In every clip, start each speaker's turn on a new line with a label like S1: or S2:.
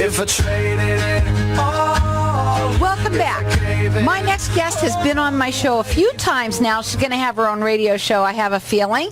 S1: if I traded it all.
S2: Welcome back. My next guest has been on my show a few times now. She's going to have her own radio show, I have a feeling.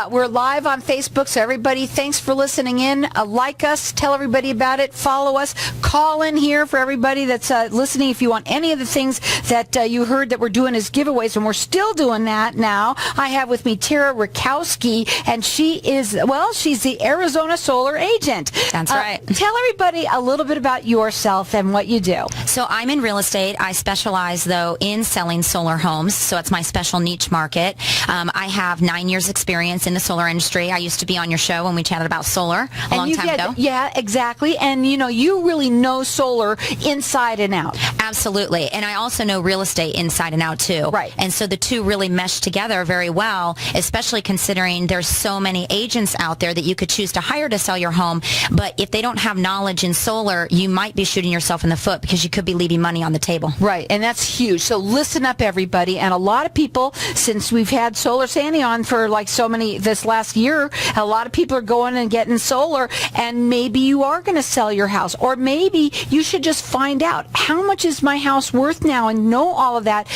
S2: We're live on Facebook, so everybody, thanks for listening in. Like us, tell everybody about it, follow us, call in here for everybody that's listening if you want any of the things that you heard that we're doing as giveaways, and we're still doing that now. I have with me Tara Rutkowski, and she is, well, she's the Arizona Solar Agent.
S3: That's right.
S2: Tell everybody a little bit about yourself and what you do.
S3: So I'm in real estate. I specialize, though, in selling solar homes, so it's my special niche market. I have 9 years experience in the solar industry. I used to be on your show when we chatted about solar a long time ago.
S2: Yeah, exactly. And, you know, you really know solar inside and out.
S3: Absolutely. And I also know real estate inside and out, too.
S2: Right.
S3: And so the two really mesh together very well, especially considering there's so many agents out there that you could choose to hire to sell your home. But if they don't have knowledge in solar, you might be shooting yourself in the foot because you could be leaving money on the table.
S2: Right. And that's huge. So listen up, everybody. And a lot of people, since we've had Solar Sandy on for like so many this last year, a lot of people are going and getting solar, and maybe you are going to sell your house, or maybe you should just find out how much is my house worth now and know all of that,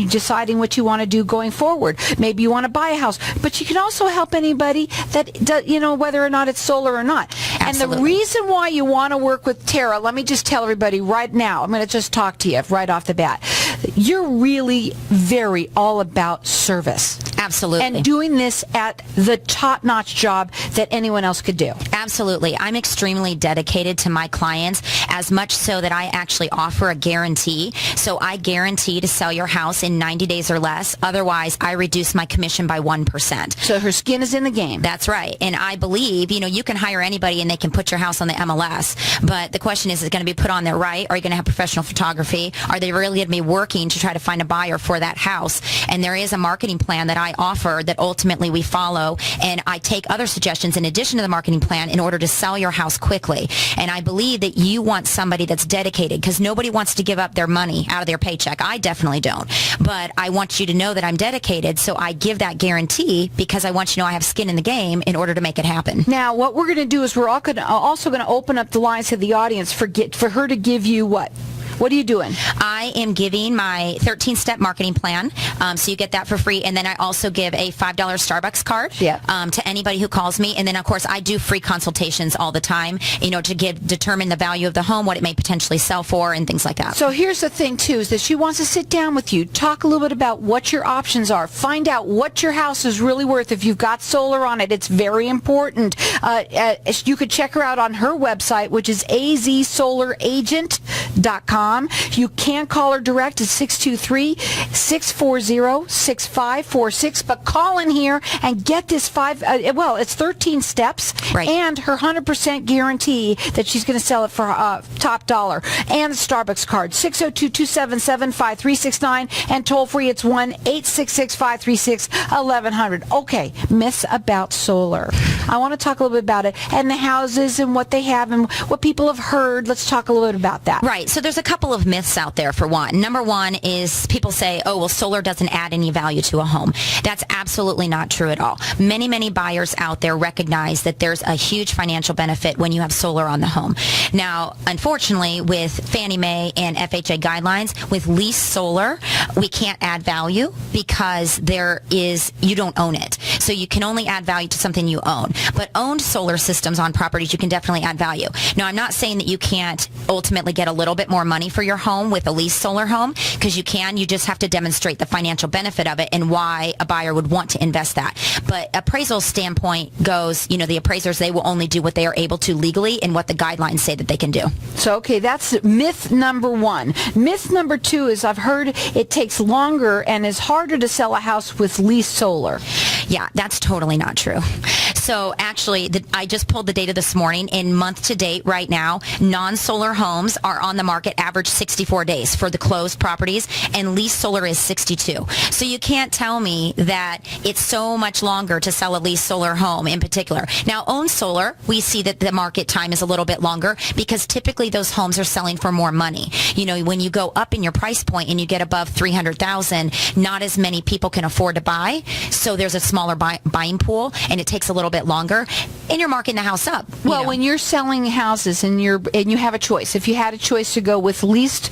S2: deciding what you want to do going forward. Maybe you want to buy a house, but you can also help anybody that does, you know, whether or not it's solar or not.
S3: Absolutely.
S2: And the reason why you want to work with Tara, let me just tell everybody right now, I'm going to just talk to you right off the bat. You're really very all about service.
S3: Absolutely.
S2: And doing this at the top-notch job that anyone else could do.
S3: Absolutely. I'm extremely dedicated to my clients, as much so that I actually offer a guarantee. So I guarantee to sell your house in 90 days or less. Otherwise, I reduce my commission by 1%.
S2: So her skin is in the game.
S3: That's right. And I believe, you know, you can hire anybody and they can put your house on the MLS. But the question is it going to be put on there right? Are you going to have professional photography? Are they really going to be working to try to find a buyer for that house? And there is a marketing plan that I offer that ultimately we follow. And I take other suggestions in addition to the marketing plan in order to sell your house quickly. And I believe that you want somebody that's dedicated, because nobody wants to give up their money out of their paycheck. I definitely don't. But I want you to know that I'm dedicated, so I give that guarantee because I want you to know I have skin in the game in order to make it happen.
S2: Now, what we're going to do is we're also going to open up the lines to the audience for her to give you what? What are you doing?
S3: I am giving my 13-step marketing plan, so you get that for free. And then I also give a $5 Starbucks card to anybody who calls me. And then, of course, I do free consultations all the time, you know, to determine the value of the home, what it may potentially sell for, and things like that.
S2: So here's the thing, too, is that she wants to sit down with you, talk a little bit about what your options are, find out what your house is really worth. If you've got solar on it, it's very important. You could check her out on her website, which is azsolaragent.com. You can call her direct at 623-640-6546, but call in here and get this it's 13 steps,
S3: right,
S2: and her 100% guarantee that she's going to sell it for top dollar, and the Starbucks card, 602-277-5369, and toll free it's 1-866-536-1100. Okay, myths about solar. I want to talk a little bit about it, and the houses and what they have and what people have heard. Let's talk a little bit about that.
S3: Right. So there's a couple of myths out there, for one. Number one is people say, oh, well, solar doesn't add any value to a home. That's absolutely not true at all. Many, many buyers out there recognize that there's a huge financial benefit when you have solar on the home. Now, unfortunately, with Fannie Mae and FHA guidelines, with leased solar, we can't add value because you don't own it. So you can only add value to something you own. But owned solar systems on properties, you can definitely add value. Now, I'm not saying that you can't ultimately get a little bit more money for your home with a leased solar home, because you can. You just have to demonstrate the financial benefit of it and why a buyer would want to invest that. But appraisal standpoint goes, you know, the appraisers, they will only do what they are able to legally and what the guidelines say that they can do.
S2: So, okay, that's myth number one. Myth number two is I've heard it takes longer and is harder to sell a house with leased solar.
S3: Yeah, that's totally not true. So actually, I just pulled the data this morning. In month to date right now, non-solar homes are on the market average 64 days for the closed properties, and leased solar is 62. So you can't tell me that it's so much longer to sell a leased solar home in particular. Now, owned solar, we see that the market time is a little bit longer because typically those homes are selling for more money. You know, when you go up in your price point and you get above $300,000, not as many people can afford to buy. So there's a small smaller buying pool, and it takes a little bit longer, and you're marking the house up.
S2: Well, when you're selling houses and you have a choice, if you had a choice to go with leased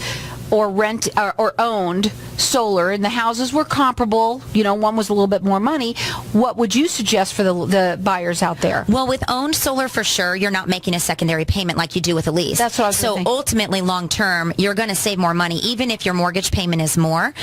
S2: or rent or owned solar, and the houses were comparable, one was a little bit more money, what would you suggest for the buyers out there?
S3: Well, with owned solar, for sure, you're not making a secondary payment like you do with a lease.
S2: That's what I was
S3: So
S2: thinking.
S3: ultimately, long term, you're going to save more money, even if your mortgage payment is more,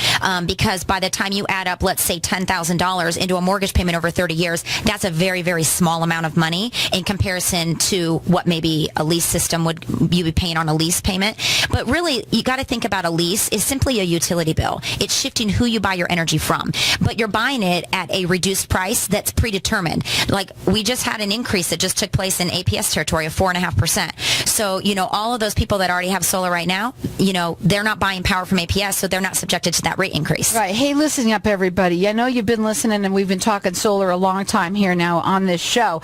S3: because by the time you add up, let's say $10,000 into a mortgage payment over 30 years, that's a very, very small amount of money in comparison to what maybe a lease system would you be paying on a lease payment. But really, you got to think about a lease is simply a utility bill. It's shifting who you buy your energy from, but you're buying it at a reduced price that's predetermined. Like, we just had an increase that just took place in APS territory of 4.5%. So, all of those people that already have solar right now, they're not buying power from APS, so they're not subjected to that rate increase.
S2: Right. Hey, listen up, everybody. I know you've been listening, and we've been talking solar a long time here now on this show.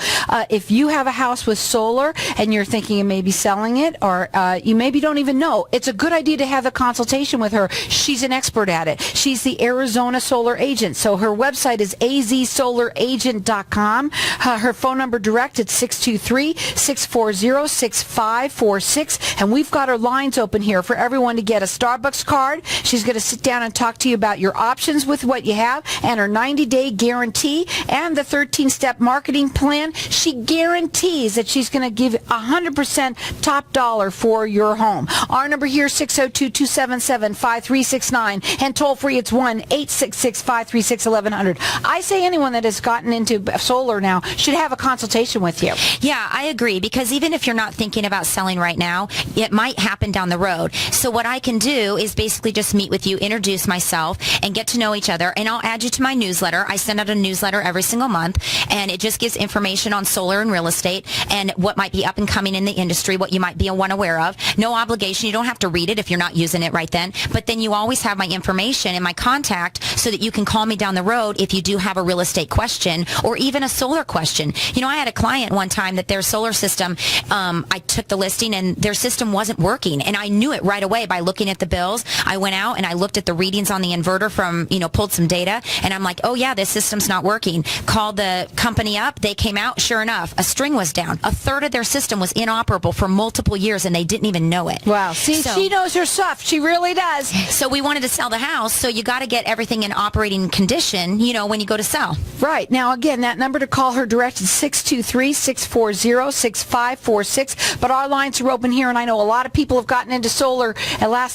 S2: If you have a house with solar and you're thinking of maybe selling it, or you maybe don't even know, it's a good idea to have a consultation with her. She's an expert at it. She's the Arizona Solar Agent. So her website is azsolaragent.com. Her phone number direct at 623-640-6546. And we've got her lines open here for everyone to get a Starbucks card. She's going to sit down and talk to you about your options with what you have and her 90-day guarantee and the 13-step marketing plan. She guarantees that she's going to give 100% top dollar for your home. Our number here, 602-277-5369, and toll free it's 1-866-536-1100. I say anyone that has gotten into solar now should have a consultation with you.
S3: Yeah, I agree, because even if you're not thinking about selling right now, it might happen down the road. So what I can do is basically just meet with you, introduce myself, and get to know each other, and I'll add you to my newsletter. I send out a newsletter every single month, and it just gives information on solar and real estate and what might be up and coming in the industry, what you might be unaware of. No obligation. You don't have to read it if you're not using it right then, but then you always have my information and my contact so that you can call me down the road if you do have a real estate question or even a solar question. I had a client one time that their solar system, I took the listing and their system wasn't working, and I knew it right away by looking at the bills. I went out and I looked at the readings on the inverter from, pulled some data, and I'm like, oh yeah, this system's not working. Called the company up, they came out, sure enough, a string was down. A third of their system was inoperable for multiple years and they didn't even know it.
S2: Wow. See, she knows her stuff. She really does.
S3: So we wanted to sell the house, so you got to get everything in operating condition, when you go to sell.
S2: Right. Now, again, that number to call her direct is 623-640-6546. But our lines are open here, and I know a lot of people have gotten into solar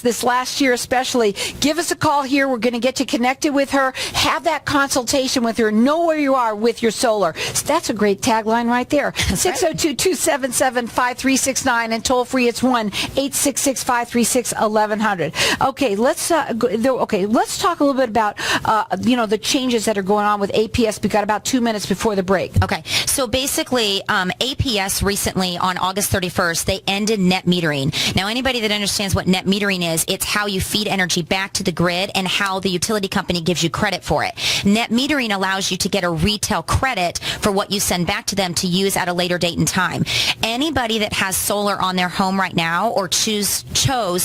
S2: this last year especially. Give us a call here. We're going to get you connected with her. Have that consultation with her. Know where you are with your solar. That's a great tagline right there. 602-277-5369, and toll free it's 1-866-536-1100. Okay, let's talk a little bit about the changes that are going on with APS. We got about 2 minutes before the break.
S3: Okay, so basically, APS recently on August 31st, they ended net metering. Now, anybody that understands what net metering is, it's how you feed energy back to the grid and how the utility company gives you credit for it. Net metering allows you to get a retail credit for what you send back to them to use at a later date and time. Anybody that has solar on their home right now or chose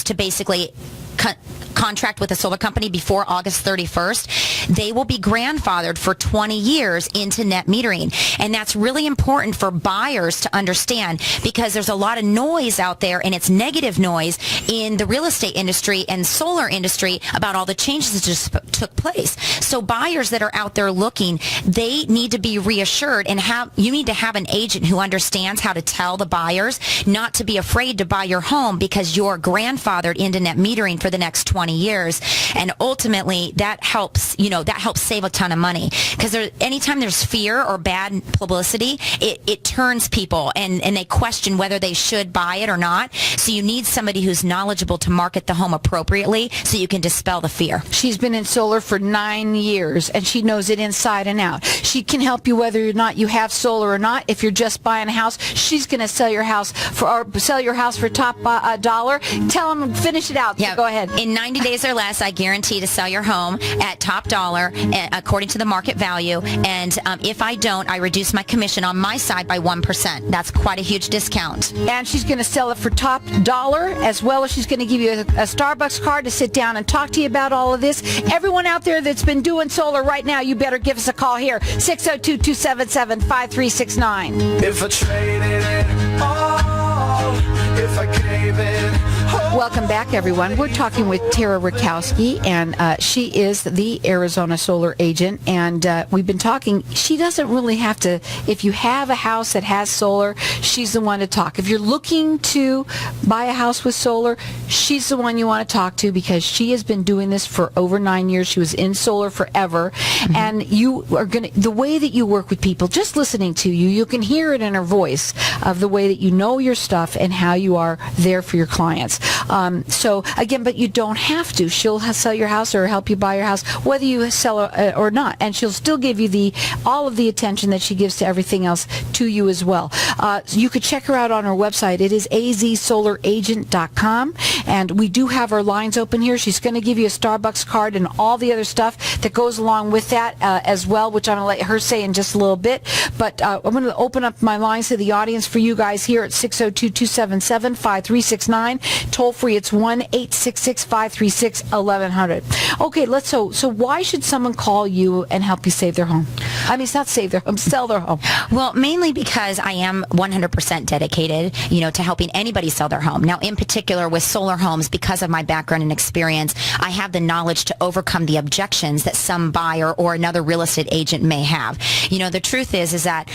S3: to basically contract with a solar company before August 31st, they will be grandfathered for 20 years into net metering. And that's really important for buyers to understand, because there's a lot of noise out there, and it's negative noise in the real estate industry and solar industry about all the changes that just took place. So buyers that are out there looking, they need to be reassured, and you need to have an agent who understands how to tell the buyers not to be afraid to buy your home because you're grandfathered into net metering for the next 20 years. And ultimately that helps save a ton of money, because anytime there's fear or bad publicity, it turns people and they question whether they should buy it or not. So you need somebody who's knowledgeable to market the home appropriately so you can dispel the fear.
S2: She's been in solar for 9 years, and she knows it inside and out. She can help you whether or not you have solar or not. If you're just buying a house, she's going to sell your house for top dollar. Tell them, finish it out.
S3: Yeah.
S2: So go ahead.
S3: In 90 days or less, I guarantee to sell your home at top dollar according to the market value. And if I don't, I reduce my commission on my side by 1%. That's quite a huge discount.
S2: And she's going to sell it for top dollar, as well as she's going to give you a Starbucks card to sit down and talk to you about all of this. Everyone out there that's been doing solar right now, you better give us a call here, 602-277-5369.
S1: If I traded it all, if I gave it all.
S2: Welcome back, everyone. We're talking with Tara Rutkowski, and she is the Arizona solar agent. And we've been talking. She doesn't really have to. If you have a house that has solar, she's the one to talk. If you're looking to buy a house with solar, she's the one you want to talk to, because she has been doing this for over 9 years. She was in solar forever. Mm-hmm. And you are going to, the way that you work with people, just listening to you, you can hear it in her voice of the way that you know your stuff and how you are there for your clients. So again, but you don't have to. She'll sell your house or help you buy your house, whether you sell or not, and she'll still give you all of the attention that she gives to everything else to you as well. You could check her out on her website. It is azsolaragent.com, and we do have her lines open here. She's going to give you a Starbucks card and all the other stuff that goes along with that as well, which I'm going to let her say in just a little bit. But I'm going to open up my lines to the audience for you guys here at 602-277-5369. Toll free, it's 1-866-536-1100. Okay, so why should someone call you and help you save their home? I mean, it's not save their home, sell their home.
S3: Well, mainly because I am 100% dedicated, to helping anybody sell their home. Now, in particular with solar homes, because of my background and experience, I have the knowledge to overcome the objections that some buyer or another real estate agent may have. The truth is that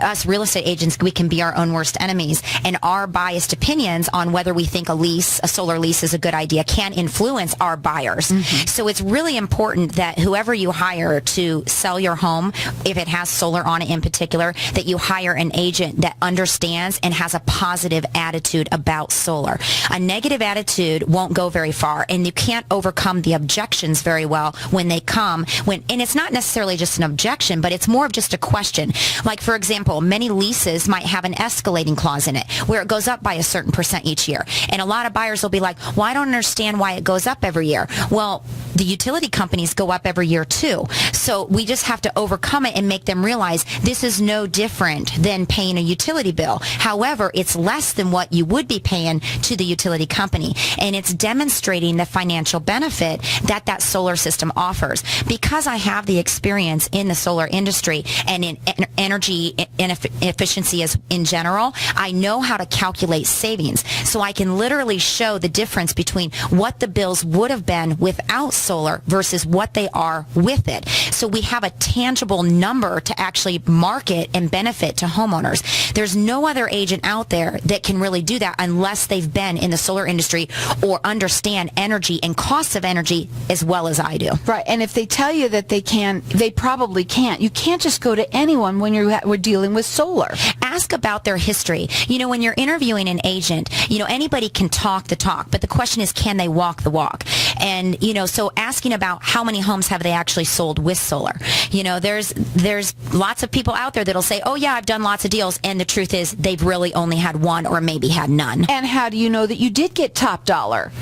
S3: us real estate agents, we can be our own worst enemies, and our biased opinions on whether we think a solar lease is a good idea, can influence our buyers. Mm-hmm. So it's really important that whoever you hire to sell your home, if it has solar on it in particular, that you hire an agent that understands and has a positive attitude about solar. A negative attitude won't go very far, and you can't overcome the objections very well when they come. And it's not necessarily just an objection, but it's more of just a question. Like, for example, many leases might have an escalating clause in it where it goes up by a certain percent each year. And a lot of buyers will be like, well, I don't understand why it goes up every year. Well, the utility companies go up every year too. So we just have to overcome it and make them realize this is no different than paying a utility bill. However, it's less than what you would be paying to the utility company. And it's demonstrating the financial benefit that solar system offers. Because I have the experience in the solar industry and in energy efficiency as in general, I know how to calculate savings. So I can literally show the difference between what the bills would have been without solar versus what they are with it. So we have a tangible number to actually market and benefit to homeowners. There's no other agent out there that can really do that unless they've been in the solar industry or understand energy and costs of energy as well as I do.
S2: Right, and if they tell you that they can, they probably can't. You can't just go to anyone when we're dealing with solar.
S3: Ask about their history. When you're interviewing an agent, anybody can talk the talk, but the question is, can they walk the walk? And, so asking about how many homes have they actually sold with solar. There's lots of people out there that'll say, oh yeah, I've done lots of deals, and the truth is they've really only had one or maybe had none.
S2: And how do you know that you did get top dollar?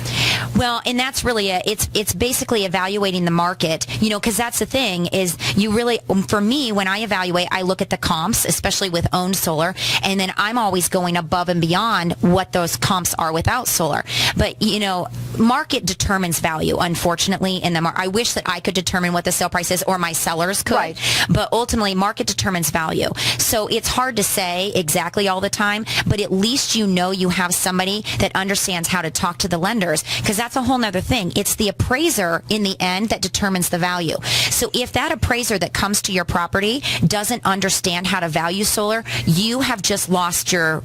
S3: Well, and that's really it's basically evaluating the market, because that's the thing is you really, for me, when I evaluate, I look at the comps, especially with owned solar, and then I'm always going above and beyond what those comps are without solar. But, market determines value, unfortunately, in the I wish that I could determine what the sale price is, or my sellers could,
S2: right.
S3: But ultimately, market determines value. So it's hard to say exactly all the time, but at least you have somebody that understands how to talk to the lenders, because that's a whole nother thing. It's the appraiser in the end that determines the value. So if that appraiser that comes to your property doesn't understand how to value solar, you have just lost your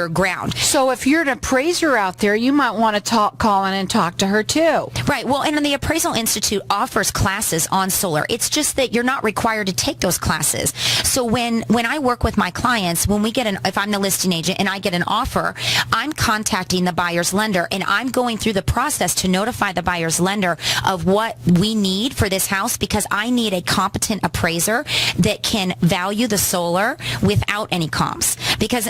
S3: ground.
S2: So if you're an appraiser out there, you might want to call in and talk to her too.
S3: Right. Well, and the Appraisal Institute offers classes on solar. It's just that you're not required to take those classes. So when I work with my clients, when we get if I'm the listing agent and I get an offer, I'm contacting the buyer's lender, and I'm going through the process to notify the buyer's lender of what we need for this house, because I need a competent appraiser that can value the solar without any comps. Because,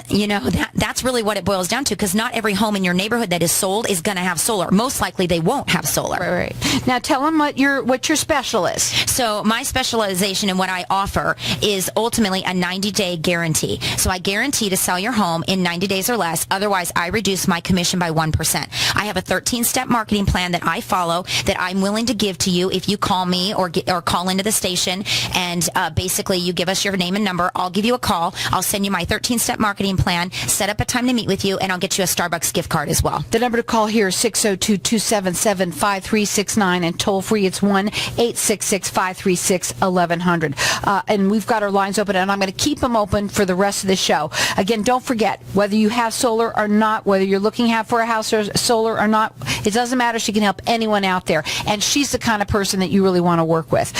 S3: that's really what it boils down to, because not every home in your neighborhood that is sold is going to have solar. Most likely they won't have solar.
S2: Right. Now tell them what your special is.
S3: So my specialization and what I offer is ultimately a 90-day guarantee. So I guarantee to sell your home in 90 days or less. Otherwise, I reduce my commission by 1%. I have a 13-step marketing plan that I follow that I'm willing to give to you if you call me or call into the station, and basically you give us your name and number. I'll give you a call. I'll send you my 13-step marketing plan, set up a time to meet with you, and I'll get you a Starbucks gift card as well.
S2: The number to call here is 602-277-5369, and toll free it's 1-866-536-1100. And we've got our lines open, and I'm going to keep them open for the rest of the show. Again, don't forget, whether you have solar or not, whether you're looking for a house or solar or not, it doesn't matter. She can help anyone out there, and she's the kind of person that you really want to work with.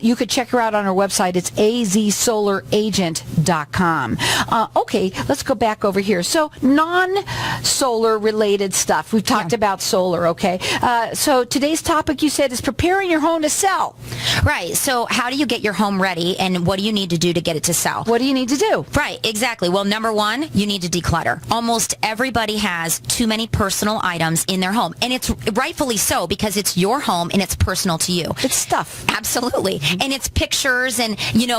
S2: You could check her out on her website. It's azsolaragent.com. Okay, let's go back over here. So non-solar related stuff. We've talked about solar, okay? So today's topic, you said, is preparing your home to sell.
S3: Right. So how do you get your home ready, and what do you need to do to get it to sell?
S2: What do you need to do?
S3: Right, exactly. Well, number one, you need to declutter. Almost everybody has too many personal items in their home, and it's rightfully so, because it's your home and it's personal to you.
S2: It's stuff.
S3: Absolutely. And it's pictures and,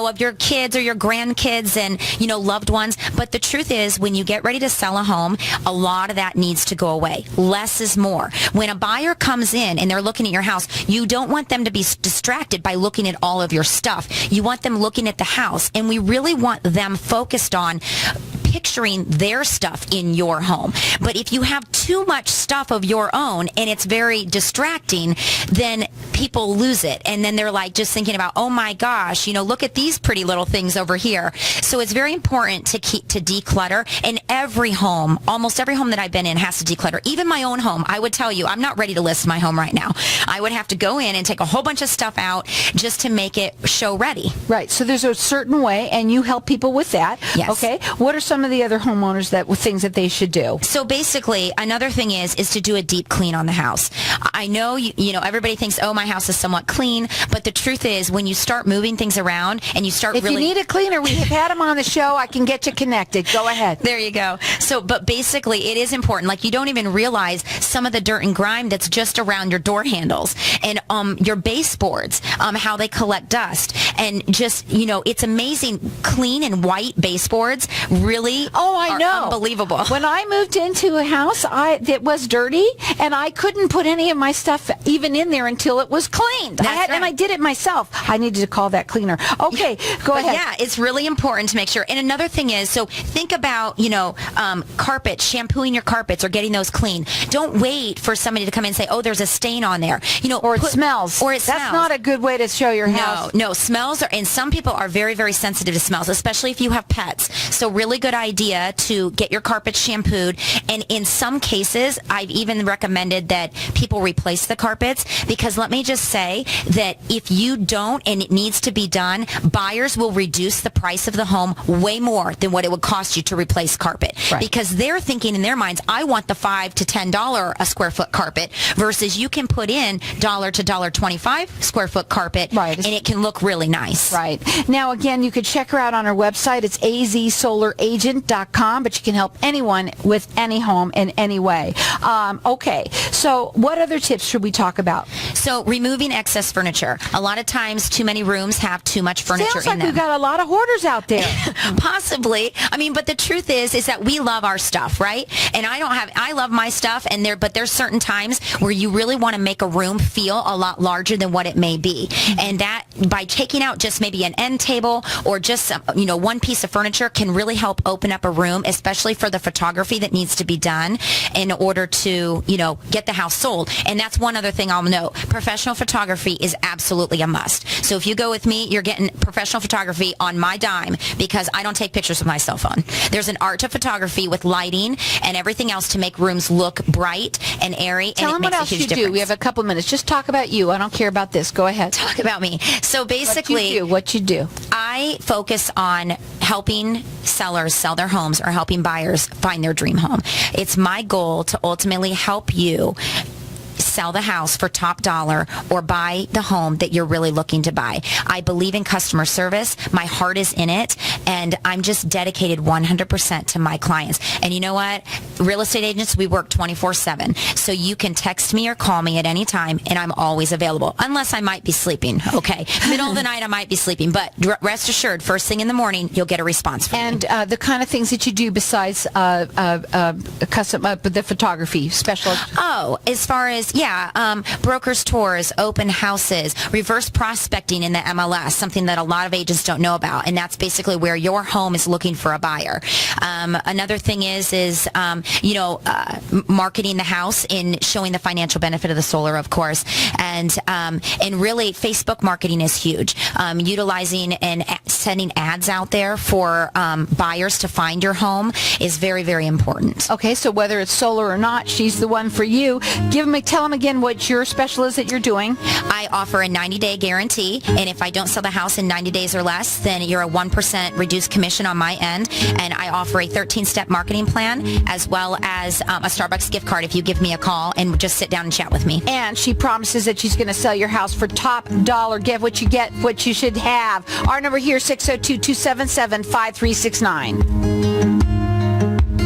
S3: of your kids or your grandkids and, loved ones. But the truth is, when you get ready to sell a home, a lot of that needs to go away. Less is more. When a buyer comes in and they're looking at your house, you don't want them to be distracted by looking at all of your stuff. You want them looking at the house, and we really want them focused on picturing their stuff in your home. But if you have too much stuff of your own and it's very distracting, then people lose it. And then they're like just thinking about, oh my gosh, look at these pretty little things over here. So it's very important to declutter. And every home, almost every home that I've been in has to declutter. Even my own home, I would tell you, I'm not ready to list my home right now. I would have to go in and take a whole bunch of stuff out just to make it show ready.
S2: Right. So there's a certain way, and you help people with that.
S3: Yes.
S2: Okay. What are some of the other homeowners things that they should do?
S3: So basically, another thing is to do a deep clean on the house. I know, everybody thinks, oh, my house is somewhat clean, but the truth is, when you start moving things around and you start
S2: if you need a cleaner, we have had him on the show. I can get you connected. Go ahead.
S3: There you go. So, but basically, it is important. Like, you don't even realize some of the dirt and grime that's just around your door handles and your baseboards, how they collect dust. And just, it's amazing. Clean and white baseboards really
S2: I know.
S3: Unbelievable.
S2: When I moved into a house that was dirty, and I couldn't put any of my stuff even in there until it was cleaned. And I did it myself. I needed to call that cleaner. Okay, go ahead.
S3: Yeah, it's really important to make sure. And another thing is, so think about, carpets, shampooing your carpets or getting those clean. Don't wait for somebody to come in and say, oh, there's a stain on there.
S2: Or it smells.
S3: Or it smells.
S2: That's not a good way to show your house.
S3: No, smells are, and some people are very, very sensitive to smells, especially if you have pets. So really good idea to get your carpets shampooed. And in some cases, I've even recommended that people replace the carpets, because let me just say that if you don't and it needs to be done, buyers will reduce the price of the home way more than what it would cost you to replace carpet.
S2: Right.
S3: Because they're thinking in their minds, I want the $5 to $10 a square foot carpet, versus you can put in $1 to $1.25 square foot carpet,
S2: right,
S3: and it can look really nice.
S2: Right. Now, again, you could check her out on her website. It's azsolaragent.com, but you can help anyone with any home in any way. Okay, so what other tips should we talk about?
S3: So removing excess furniture. A lot of times, too many rooms have too much furniture
S2: Sounds like
S3: in them.
S2: we've got a lot of hoarders out there.
S3: Possibly. But the truth is that we love our stuff, right? And I love my stuff, but there's certain times where you really want to make a room feel a lot larger than what it may be. And that, by taking out just maybe an end table or just one piece of furniture, can really help open up a room, especially for the photography that needs to be done in order to, get the house sold. And that's one other thing I'll note. Professional photography is absolutely a must. So if you go with me, you're getting professional photography on my dime, because I don't take pictures with my cell phone. There's an art to photography with lighting and everything else to make rooms look bright and airy.
S2: Tell them what else you do. We have a couple minutes. Just talk about you. I don't care about this. Go ahead.
S3: Talk about me. So basically,
S2: what you do.
S3: I focus on helping sellers sell their homes or helping buyers find their dream home. It's my goal to ultimately help you sell the house for top dollar or buy the home that you're really looking to buy. I believe in customer service. My heart is in it, and I'm just dedicated 100% to my clients. And you know what? Real estate agents, we work 24/7. So you can text me or call me at any time, and I'm always available, unless I might be sleeping, okay? Middle of the night, I might be sleeping, but rest assured, first thing in the morning, you'll get a response from me.
S2: And the kind of things that you do besides custom the photography special.
S3: Oh, as far as, brokers tours, open houses, reverse prospecting in the MLS, something that a lot of agents don't know about, and that's basically where your home is looking for a buyer. Another thing is marketing the house and showing the financial benefit of the solar, of course, and really Facebook marketing is huge. Utilizing and sending ads out there for buyers to find your home is very, very important.
S2: Okay, so whether it's solar or not, she's the one for you. Tell them again what your special is that you're doing.
S3: I offer a 90-day guarantee, and if I don't sell the house in 90 days or less, then you're a 1% reduced commission on my end, and I offer a 13-step marketing plan as well as a Starbucks gift card if you give me a call and just sit down and chat with me.
S2: And she promises that she's going to sell your house for top dollar. Get what you get, what you should have. Our number here, 602-277-5369.